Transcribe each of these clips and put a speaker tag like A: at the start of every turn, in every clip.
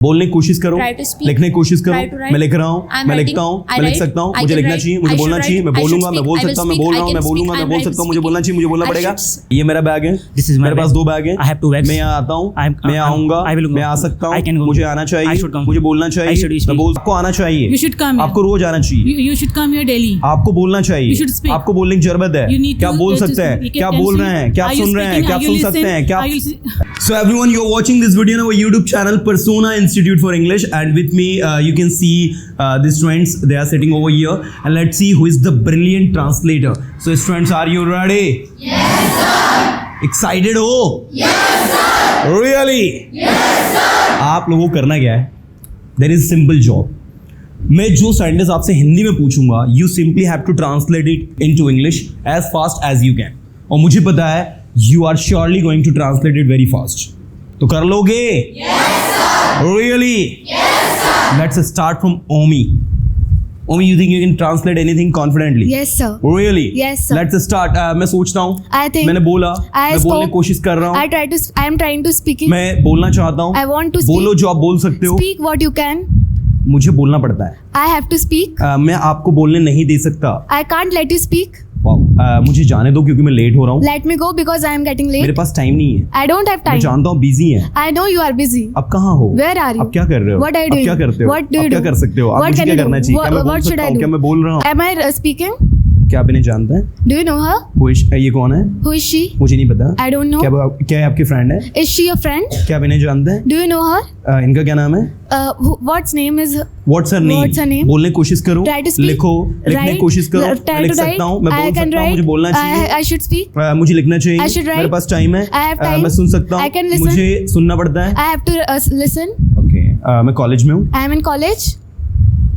A: बोलने की कोशिश करो,
B: Try to speak.
A: लिखने की कोशिश करो।
B: Try to write.
A: मैं लिख रहा हूँ,
B: I'm
A: मैं
B: writing.
A: लिखता हूँ,
B: I
A: मैं लिख
B: write.
A: सकता हूँ,
B: I
A: मुझे
B: can
A: लिखना
B: write.
A: चाहिए,
B: I
A: मुझे
B: should
A: बोलना
B: write.
A: चाहिए, मैं
B: I should
A: बोलूंगा, मैं
B: speak.
A: बोल
B: I will
A: सकता हूँ, मैं
B: speak.
A: बोल रहा
B: I
A: हूँ, मैं
B: can
A: बोलूंगा,
B: speak.
A: मैं बोल
B: I'm
A: सकता हूँ, मुझे
B: writing.
A: बोलना चाहिए, मुझे बोलना
B: I
A: पड़ेगा।
B: should-
A: ये मेरा बैग है,
B: This is my
A: मेरे
B: bag.
A: पास 2 बैग है।
B: I have 2 bags.
A: मैं यहाँ आता हूँ, मैं यहाँ आऊंगा,
B: I will go.
A: मैं आ सकता
B: I can
A: हूँ,
B: go.
A: मुझे आना
B: I
A: चाहिए,
B: should come.
A: मुझे बोलना
B: I should
A: चाहिए,
B: speak.
A: मैं बोल आपको आना चाहिए,
C: You should come here.
A: आपको रोज आना चाहिए,
C: You should come here daily.
A: आपको बोलना
C: You should
A: चाहिए,
C: speak.
A: आपको बोलने की जरूरत है।
C: You need
A: क्या
C: to-
A: बोल
C: to
A: सकते हैं,
C: speak.
A: क्या
C: Can
A: बोल
C: you-
A: रहे हैं, क्या
C: Are you
A: सुन रहे हैं,
C: speaking?
A: क्या
C: Are you
A: सुन सकते
C: listen?
A: हैं, क्या
C: Are you listen?
A: So everyone, you're watching this video on our YouTube channel Persona Institute for English, and with me you can see the students, they are sitting over here, and let's see who is the brilliant translator. So students, are you ready? Yes sir. Excited हो? Yes sir. Really? Yes sir. आप लोगों को करना क्या है? There is simple job. मैं जो sentence आपसे हिंदी में पूछूंगा, you simply have to translate it into English as fast as you can. और मुझे पता है you are surely going to translate it very fast. तो कर लोगे? Yes sir. Really? Yes sir. Let's start from Omi. Omi, you think you can translate anything confidently?
D: Yes, sir.
A: Really?
D: Yes, sir.
A: Let's start. मैं सोचता हूँ,
D: I think
A: मैंने बोला,
D: I
A: मैं बोलने की
D: spoke-
A: कोशिश कर रहा हूँ,
D: I am trying to speak.
A: मैं बोलना चाहता हूँ,
D: I want to
A: बोलो
D: speak.
A: जो आप बोल सकते हो,
D: Speak what you can.
A: मुझे बोलना पड़ता है।
D: I have to speak.
A: मैं आपको बोलने नहीं दे सकता।
D: I can't let you speak.
A: वाह, मुझे जाने दो क्योंकि मैं लेट हो रहा हूँ,
D: Let me go because I am getting
A: मेरे
D: late.
A: पास टाइम नहीं है,
D: I don't have
A: मैं
D: time.
A: जानता हूँ बिजी है।
D: I know you are busy.
A: अब कहाँ हो?
D: Where are you?
A: अब क्या कर रहे हो?
D: What are you
A: अब
D: doing?
A: क्या करते हो?
D: What do
A: अब
D: you
A: क्या
D: do?
A: कर सकते हो? अब
D: What
A: मुझे
D: can
A: क्या
D: you do?
A: करना चाहिए? क्या मैं बोल
D: What should
A: सकता
D: I
A: हूँ?
D: do?
A: क्या मैं बोल रहा हूँ?
D: Am I speaking?
A: क्या आप इन्हें जानते हैं?
D: Do you know her?
A: ये कौन है?
D: Who is she?
A: मुझे नहीं पता।
D: I don't know.
A: क्या है आपकी फ्रेंड है?
D: Is she your friend?
A: क्या आप इन्हें जानते हैं?
D: Do you know her?
A: इनका क्या नाम है?
D: What's name is?
A: What's her name?
D: What's her name?
A: बोलने की कोशिश करो,
D: Try to speak.
A: लिखो, लिखने की
D: Write.
A: कोशिश करो, मैं
D: Try
A: लिख
D: to
A: सकता
D: write.
A: हूँ, मैं
D: I
A: बोल
D: can
A: सकता हूँ,
D: write.
A: मुझे बोलना चाहिए,
D: I should speak.
A: मुझे लिखना
D: I
A: चाहिए,
D: should
A: मेरे
D: write.
A: पास टाइम है,
D: I have time.
A: मैं सुन सकता हूँ,
D: I can listen.
A: मुझे सुनना पड़ता है।
D: I have to listen.
A: Okay, मैं कॉलेज में हूँ,
D: I am in college.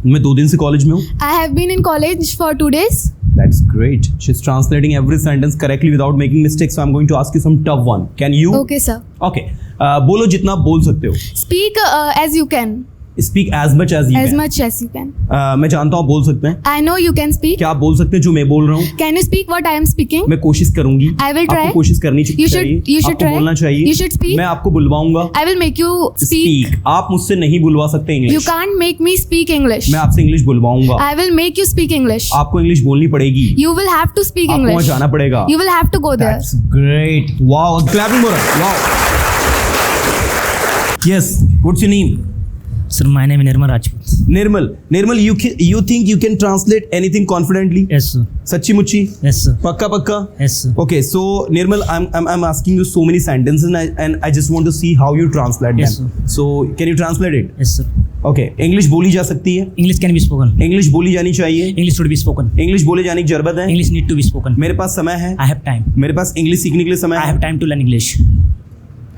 A: मैं 2 दिन से कॉलेज में हूँ।
D: I have been in college for 2 days.
A: That's great. She's translating every sentence correctly without making mistakes. So I'm going to ask you some tough one. Can you?
D: Okay, sir.
A: Okay. बोलो जितना आप बोल सकते हो.
D: Speak as you can.
A: Speak as much as you
D: As
A: can.
D: much as you can.
A: मैं जानता हूँ आप बोल सकते हैं.
D: I know you can speak.
A: क्या आप बोल सकते हैं जो मैं बोल रहा हूँ?
D: Can you speak what I am speaking?
A: मैं कोशिश करूंगी.
D: I will try.
A: आपको कोशिश करनी
D: You should-
A: चाहिए.
D: you should
A: आपको
D: try.
A: बोलना चाहिए.
D: You should speak.
A: मैं आपको बुलवाऊंगा.
D: I will make you speak.
A: Speak. आप मुझसे नहीं बुलवा सकते
D: You
A: English.
D: can't make me speak English.
A: मैं आपसे इंग्लिश बुलवाऊंगा.
D: I will make you speak English.
A: आपको इंग्लिश बोलनी पड़ेगी.
D: You will have to speak
A: आपको वहाँ
D: English.
A: जाना पड़ेगा.
D: You will have to go there.
A: That's great. Wow. Clapping for her. Wow. Yes. What's your name?
B: Sir, my name is Nirmal Rajput.
A: Nirmal, you think you can translate anything confidently?
B: Yes, sir.
A: Sachi muchi?
B: Yes, sir.
A: Pakka?
B: Yes, sir.
A: Okay, so Nirmal, I'm asking you so many sentences and I just want to see how you translate
B: Yes,
A: them. So can you translate it?
B: Yes, sir.
A: Okay, English बोली जा सकती है?
B: English can be spoken.
A: English बोली जानी चाहिए?
B: English should be spoken.
A: English बोले जाने की जरूरत है?
B: English need to be spoken.
A: मेरे पास समय है?
B: I have time.
A: मेरे पास English सीखने के लिए समय
B: I
A: है?
B: have time to learn English.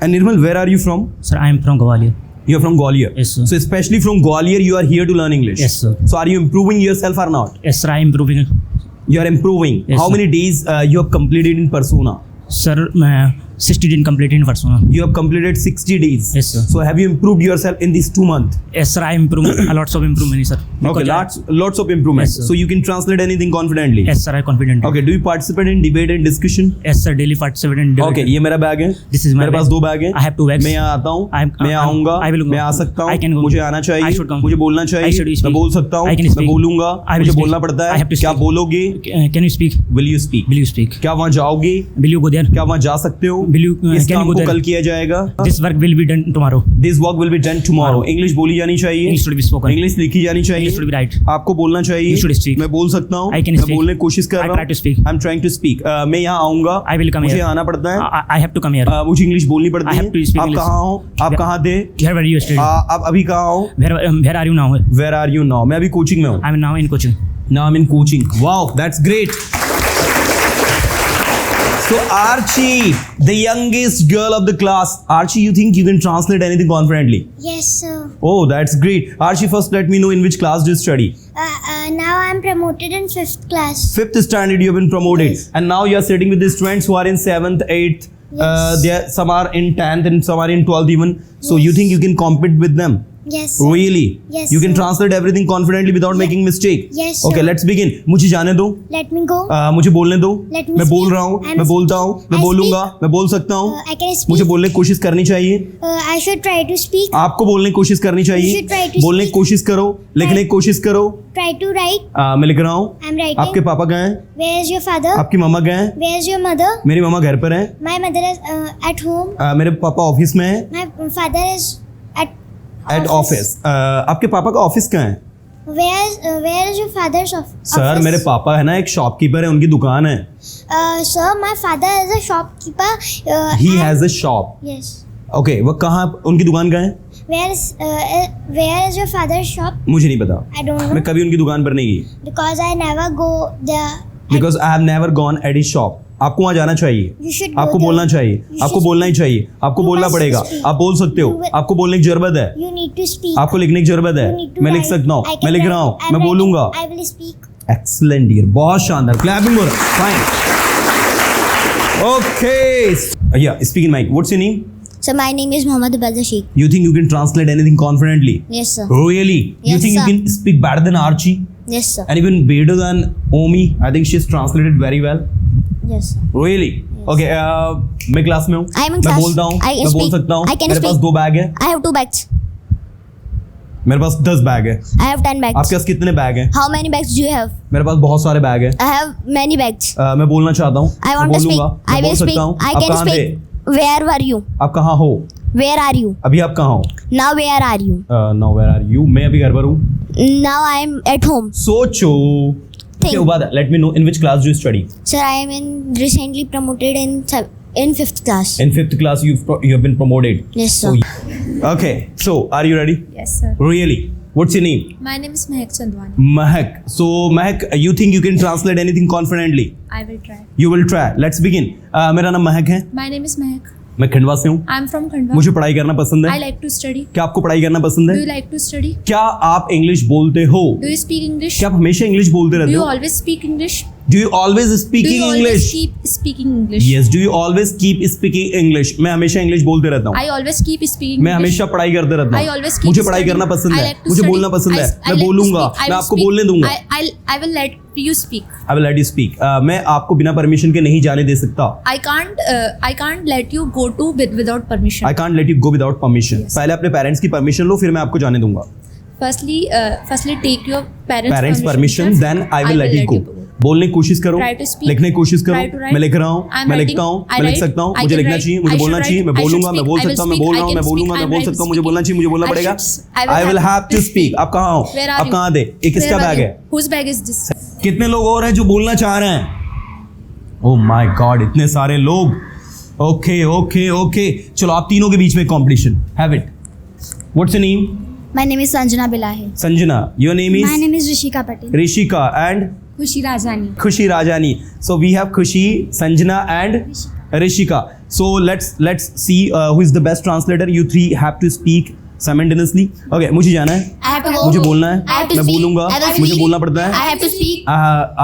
A: And Nirmal, where are you from?
B: Sir, I am from Gwalior.
A: You're from Gwalior.
B: Yes, sir.
A: So especially from Gwalior, you are here to learn English.
B: Yes, sir.
A: So are you improving yourself or not?
B: Yes, sir. I am improving.
A: You are improving.
B: Yes,
A: How
B: sir.
A: many days you have completed in Persona?
B: Sir, 60 didn't complete in Persona.
A: You have completed 60 days.
B: Yes, sir.
A: So have you improved yourself in these 2 months?
B: Yes, sir. I am improving. Lots of improvement, sir.
A: Okay,
B: Because
A: lots of improvement.
B: Yes, sir.
A: So you can translate anything confidently.
B: Yes, sir. I confident.
A: Okay, do you participate in debate and discussion?
B: Yes, sir. Daily participate in debate.
A: Okay, ये मेरा bag है.
B: This is my
A: मेरे पास
B: bag.
A: 2 bag हैं.
B: I have 2 bags.
A: मैं यहाँ आता हूँ. मैं
B: I'm-
A: आऊँगा.
B: I will go.
A: मैं आ सकता हूँ.
B: I can go.
A: मुझे आना चाहिए.
B: I should come.
A: मुझे बोलना
B: I
A: चाहिए.
B: should
A: मैं
B: speak.
A: बोल सकता हूँ.
B: I can
A: मैं
B: speak.
A: बोलूँगा.
B: I will
A: मुझे
B: speak.
A: बोलना पड़ता
B: I
A: है.
B: have to
A: क्या
B: speak.
A: बोलोगे?
B: Can you speak?
A: Will you speak?
B: Will you speak?
A: क्या वहाँ जाओगे?
B: Will you go there?
A: क्या वहाँ जा सकते हो?
B: Will you-
A: इस
B: can you
A: काम
B: go
A: को
B: there?
A: कल किया जाएगा.
B: This work will be done tomorrow.
A: This work will be done tomorrow. English बोली जानी चाहिए.
B: English should be spoken.
A: English लिखी जानी चाहिए.
B: English should be right.
A: आपको बोलना चाहिए.
B: You should speak.
A: मैं बोल सकता हूँ.
B: I can
A: मैं
B: speak.
A: बोलने की कोशिश कर
B: I
A: रहा
B: try to speak.
A: I'm trying to speak. मैं यहाँ आऊँगा.
B: I will come
A: मुझे
B: here.
A: आना पड़ता है.
B: I have to come here.
A: मुझे इंग्लिश बोलनी पड़ती
B: I
A: है.
B: have to speak
A: आप
B: English.
A: कहाँ हो? आप कहाँ थे?
B: Where were you yesterday?
A: आप अभी कहाँ हो?
B: Where are you now?
A: Where are you now? मैं अभी कोचिंग में हूँ.
B: I am now in coaching.
A: Now I'm in coaching. Wow, that's great. So Archie, the youngest girl of the class. Archie, you think you can translate anything confidently?
E: Yes, sir.
A: Oh, that's great. Archie, first let me know in which class do you study?
E: Now I'm promoted in 5th class.
A: 5th standard you have been promoted.
E: Yes.
A: And now you are sitting with the students who are in 7th, 8th.
E: Yes.
A: Some are in 10th and some are in 12th even. So you
E: Yes.
A: think you can compete with them?
E: Yes, sir.
A: Really?
E: Yes,
A: You can
E: sir.
A: translate everything confidently without making mistake.
E: Yes, sir.
A: Okay, let's begin. मुझे जाने दो.
E: Let me go.
A: मुझे बोलने दो.
E: Let me
A: मैं बोल
E: speak.
A: रहा हूँ.
E: I'm
A: मैं बोलता हूँ. मैं
E: I
A: बोलूंगा. मैं बोल सकता हूँ.
E: I can speak.
A: मुझे बोलने की कोशिश करनी चाहिए.
E: I should try to speak.
A: आपको बोलने की कोशिश करनी
E: You
A: चाहिए.
E: should try to
A: बोलने की
E: speak.
A: कोशिश करो. लिखने की कोशिश करो.
E: Try to write.
A: मैं लिख रहा हूँ.
E: I'm writing.
A: आपके पापा गए हैं?
E: Where is your father?
A: आपकी मम्मा गए हैं?
E: Where is your mother?
A: मेरी मम्मा घर पर है.
E: My mother is at home.
A: मेरे पापा ऑफिस में हैं.
E: My father is at
A: at office. आपके पापा का ऑफिस कहाँ है?
E: Where is your father's office?
A: Sir मेरे पापा है ना एक शॉपकीपर है, उनकी दुकान है.
E: Sir, my father is a shopkeeper.
A: He
E: and-
A: has a shop.
E: Yes.
A: Okay, वो कहाँ, उनकी दुकान कहाँ है?
E: Where is your father's shop?
A: मुझे नहीं पता.
E: I don't know.
A: मैं कभी उनकी दुकान पर नहीं गई.
E: Because I never go there.
A: Because I have never gone at his shop. आपको वहाँ जाना चाहिए.
E: You should go
A: आपको
E: there.
A: बोलना चाहिए.
E: You
A: आपको
E: should-
A: बोलना ही चाहिए. आपको
E: You
A: बोलना
E: must
A: पड़ेगा.
E: speak.
A: आप बोल सकते हो.
E: You will-
A: आपको बोलने की जरूरत है.
E: You need to speak.
A: आपको लिखने की जरूरत है.
E: You need to
A: मैं लिख
E: write.
A: सकता हूँ.
E: I can
A: मैं लिख
E: write.
A: रहा हूँ.
E: I'm
A: मैं
E: writing.
A: बोलूंगा.
E: I will speak.
A: Excellent dear. बहुत शानदार. क्लैपिंग बोल. फाइन. ओके. या speak in mic. What's your name?
E: So my name is Mohammad Abazar Sheikh.
A: You think you can translate anything confidently?
E: Yes, sir.
A: Really? You
E: Yes,
A: think
E: sir.
A: you can speak better than Archie?
E: Yes, sir.
A: And even better than Omi? I think she's translated very well.
E: Yes, sir.
A: Really? Okay. मैं class में हूँ.
E: I am in
A: मैं
E: class.
A: बोलता हूँ.
E: I can
A: मैं बोल
E: speak.
A: सकता हूँ.
E: I can
A: मेरे पास
E: speak.
A: 2 बैग है.
E: I have 2 bags.
A: मेरे पास 10 बैग है.
E: I have 10 bags.
A: आपके पास कितने बैग हैं?
E: How many bags do you have?
A: मेरे पास बहुत सारे बैग हैं.
E: I have many bags.
A: मैं बोलना चाहता हूँ.
E: I
A: मैं
E: want to speak.
A: बोलूंगा.
E: I
A: मैं बोल
E: will speak.
A: सकता हूँ.
E: I
A: आप
E: can
A: कहाँ थे?
E: speak. Where were you?
A: आप कहाँ हो?
E: Where are you?
A: अभी आप कहाँ हो?
E: Now where are you?
A: Now where are you? मैं अभी घर पर हूँ.
E: Now I am at home.
A: सोचो. Okay, Ubada, let me know in which class do you study?
E: Sir, I am recently promoted in 5th class.
A: In 5th class, you have been promoted.
E: Yes, sir.
A: Okay, so are you ready?
C: Yes, sir.
A: Really? What's your name?
C: My name is Mehak Chandwani.
A: Mahak. So Mahak, you think you can translate anything confidently?
C: I will try.
A: You will try. Let's begin. मेरा नाम महक है.
C: My name is Mehak.
A: मैं खंडवा से हूँ.
C: I am from Khandwa.
A: मुझे पढ़ाई करना पसंद
C: I
A: है.
C: like to study.
A: क्या आपको पढ़ाई करना पसंद
C: Do you
A: है?
C: like to study?
A: क्या आप इंग्लिश बोलते हो?
C: Do you speak English?
A: क्या आप हमेशा इंग्लिश बोलते
C: Do
A: रहते
C: you
A: हो?
C: always speak English?
A: Do you always
C: Do
A: speaking
C: you always
A: English?
C: keep speaking English?
A: Yes. Do you always keep speaking English? मैं हमेशा इंग्लिश बोलते रहता हूँ.
C: I always keep speaking
A: मैं
C: English.
A: हमेशा पढ़ाई करते रहता
C: I
A: हूँ.
C: always keep
A: मुझे पढ़ाई
C: studying.
A: करना पसंद
C: I
A: है.
C: like to
A: मुझे
C: study.
A: बोलना पसंद है.
C: I
A: मैं
C: like to
A: बोलूंगा.
C: speak. I
A: मैं
C: will
A: आपको
C: speak.
A: बोलने दूंगा.
C: I will let you speak.
A: I will let you speak. मैं आपको बिना परमिशन के नहीं जाने दे सकता.
C: I can't let you go to without permission.
A: I can't let you go without permission.
C: Yes.
A: पहले अपने पेरेंट्स की परमिशन लो, फिर मैं आपको जाने दूंगा.
C: Firstly take your
A: parents permission,
C: first.
A: then I will let you go. बोलने की कोशिश करो.
C: Try to speak.
A: लिखने की कोशिश करो.
C: Try to write.
A: मैं लिख रहा हूँ.
C: I'm
A: मैं
C: writing.
A: लिखता हूँ.
C: I
A: मैं लिख
C: write.
A: सकता हूँ.
C: I
A: मुझे
C: can
A: लिखना
C: write.
A: चाहिए. मुझे
C: I
A: बोलना
C: should
A: चाहिए. मैं
C: write. I should
A: बोलूंगा. मैं
C: speak.
A: बोल
C: I will
A: सकता हूँ. मैं
C: speak.
A: बोल रहा
C: I
A: हूँ. मैं
C: can
A: बोलूंगा.
C: speak.
A: मैं
C: I
A: बोल
C: will
A: सकता हूँ.
C: speak.
A: मुझे बोलना चाहिए. मुझे बोलना
C: I
A: पड़ेगा.
C: should-
A: I will have to speak. आप कहाँ हो?
C: Where are
A: आप
C: you?
A: कहाँ थे? ये किसका
C: Where
A: बैग
C: were
A: है?
C: you? Whose bag is this?
A: कितने लोग और हैं जो बोलना चाह रहे हैं? ओह माय गॉड, इतने सारे लोग. ओके ओके ओके, चलो आप तीनों के बीच में competition. Have it. What's your name?
D: My name is Sanjana Bilahi.
A: Sanjana. Your name
E: My
A: is
E: name is Rishika Patel.
A: Rishika and
C: Khushi Rajani.
A: Khushi Rajani. So we have Khushi, Sanjana and Rishika. So let's see who is the best translator. You three have to speak simultaneously. Okay, मुझे जाना है.
E: I have to go.
A: मुझे बोलना
E: I
A: है.
E: have to
A: मैं
E: speak.
A: बोलूंगा.
E: I will
A: मुझे
E: speak.
A: बोलना पड़ता
E: I
A: है.
E: have to speak.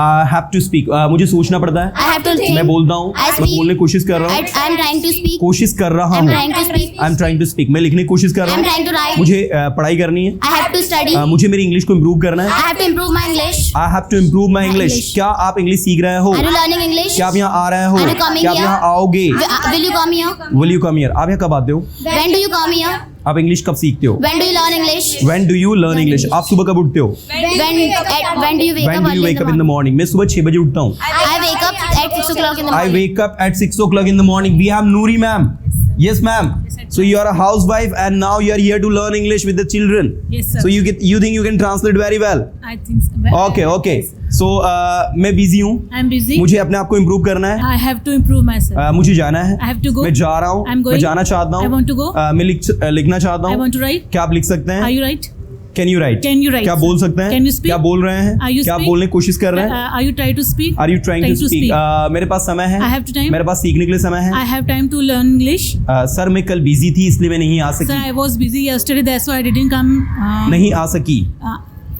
A: I have to speak. मुझे सोचना पड़ता है.
E: I have to think.
A: मैं बोलता हूँ.
E: I
A: मैं
E: speak.
A: बोलने की कोशिश कर रहा हूँ.
E: I am trying to speak.
A: कोशिश कर रहा
E: I'm
A: हूँ.
E: trying to speak.
A: I'm trying to speak. मैं लिखने की कोशिश कर रहा
E: I'm
A: हूँ.
E: trying to write.
A: मुझे पढ़ाई करनी है.
E: I have to study.
A: मुझे मेरी इंग्लिश को इम्प्रूव करना है.
E: I have to improve my English.
A: I have to improve my English.
E: English.
A: क्या आप इंग्लिश सीख रहे हो?
E: Are you learning English?
A: क्या आप यहाँ आ रहे हो?
E: Are you coming
A: क्या आप
E: here?
A: यहाँ आओगे?
E: Will you come here?
A: Will you come here? आप यहाँ कब आते हो?
E: When do you come here?
A: आप इंग्लिश कब सीखते हो?
E: When do you learn English?
A: When do you learn English? आप सुबह कब उठते हो?
E: When do you wake
A: When
E: up
A: do you
E: early
A: wake up in the morning? मैं सुबह 6 बजे उठता हूँ.
E: I wake up at 6 o'clock in the
A: I
E: morning.
A: wake up at 6 o'clock in the morning. We have Noori ma'am. Yes ma'am. So you are a housewife and now you are here to learn English with the children.
F: Yes, sir.
A: So you think you can translate very well?
F: I think so.
A: Okay okay. So मैं busy हूँ.
F: I'm busy.
A: मुझे अपने आप को improve करना है.
F: I have to improve myself.
A: मुझे जाना है.
F: I have to go.
A: मैं जा रहा हूँ.
F: I'm going.
A: मैं जाना चाहता हूँ.
F: I want to go.
A: मैं लिखना चाहता
F: I
A: हूँ.
F: want to write.
A: क्या आप लिख सकते हैं?
F: Are you right?
A: Can you write?
F: Can you write,
A: क्या
F: sir?
A: बोल सकते हैं?
F: Can you speak?
A: क्या बोल रहे हैं?
F: Are you
A: क्या
F: speak?
A: बोलने की कोशिश कर रहे हैं?
F: Are you trying to speak?
A: Are you trying to speak? मेरे पास समय है.
F: I have to time.
A: मेरे पास सीखने के लिए समय है.
F: I have time to learn English.
A: Sir मैं कल बिजी थी इसलिए मैं नहीं आ
F: Sir,
A: सकी.
F: I was busy yesterday. That's why I didn't come.
A: नहीं आ सकी.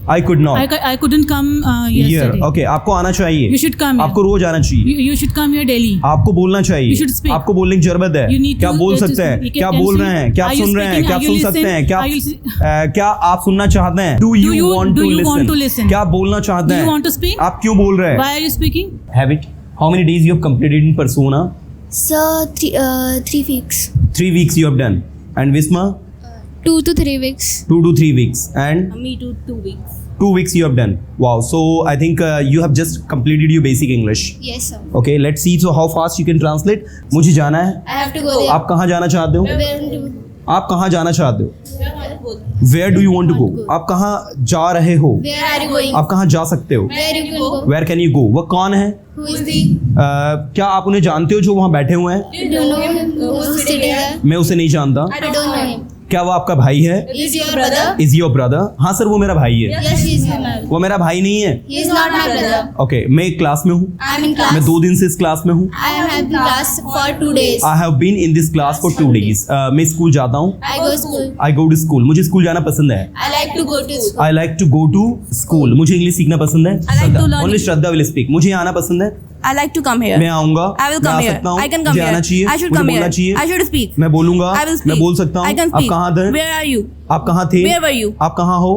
A: I could not.
F: I couldn't come
A: Here.
F: yesterday.
A: Okay, आपको आना चाहिए.
F: You should come here.
A: आपको रोज आना चाहिए.
F: You should come here daily.
A: आपको बोलना चाहिए.
F: You should speak.
A: आपको बोलने की जरूरत है.
F: You need
A: क्या
F: to-
A: बोल
F: to
A: सकते हैं?
F: speak.
A: क्या
F: Can
A: बोल
F: you-
A: रहे हैं? क्या
F: are
A: आप
F: you
A: सुन रहे हैं?
F: speaking?
A: क्या
F: Are
A: आप
F: you
A: सुन सकते
F: listen?
A: हैं? क्या
F: Are you
A: क्या आप सुनना चाहते हैं? Do you want
F: do
A: to
F: you want to
A: listen?
F: listen?
A: क्या आप बोलना चाहते
F: Do
A: हैं?
F: you want to speak?
A: आप क्यों बोल रहे हैं?
F: Why are you speaking?
A: Have it. How many days you have completed in Persona?
E: Sir, 3 weeks.
A: 3 weeks you have done. And Visma?
D: 2 to 3 weeks.
A: 2 to 3 weeks. And
F: Me too. 2 weeks.
A: 2 weeks you have done. Wow. So I think you have just completed your basic English.
D: Yes, sir.
A: Okay. Let's see. So how fast you can translate? मुझे जाना है.
D: I have to go there.
A: आप कहाँ जाना चाहते हो? आप कहाँ जाना चाहते हो? Where do you want to go? आप कहाँ जा रहे हो?
D: Where are you going?
A: आप कहाँ जा सकते हो?
D: Where you can go?
A: Where can you go? वह कौन है?
D: Who is the?
A: क्या आप उन्हें जानते हो जो वहाँ बैठे हुए हैं?
D: You don't know him. Who is sitting there?
A: मैं उसे नहीं जानता.
D: I don't know him.
A: क्या वो आपका भाई है?
D: Is your brother?
A: Is your brother? हाँ सर वो मेरा भाई है.
D: Yes, he is my brother.
A: वो मेरा भाई नहीं है.
D: He is not my brother.
A: Okay मैं एक क्लास में हूँ.
D: I am in class.
A: मैं 2 दिन से इस क्लास में हूँ.
D: I am having class for 2 days.
A: I have been in this class for 2 days. मैं स्कूल जाता हूँ.
D: I go school.
A: I go to school. मुझे स्कूल जाना पसंद है.
D: I like to go to school.
A: I like to go to school. मुझे English सीखना पसंद है.
F: I like to learn
A: only Shraddha will speak. मुझे यहाँ आना पसंद है.
G: I like to come here.
A: मैं आऊंगा.
G: I will
A: मैं आ
G: come here.
A: सकता हूँ.
G: I can come
A: मुझे
G: here.
A: आना चाहिए.
G: I should
A: मुझे
G: come
A: बोलना
G: here.
A: चाहिए.
G: I should speak.
A: मैं बोलूंगा.
G: I will speak.
A: मैं बोल सकता हूँ.
G: I can
A: आप
G: speak.
A: कहाँ थे?
G: Where are you?
A: आप कहाँ थे?
G: Where were you?
A: आप कहाँ हो?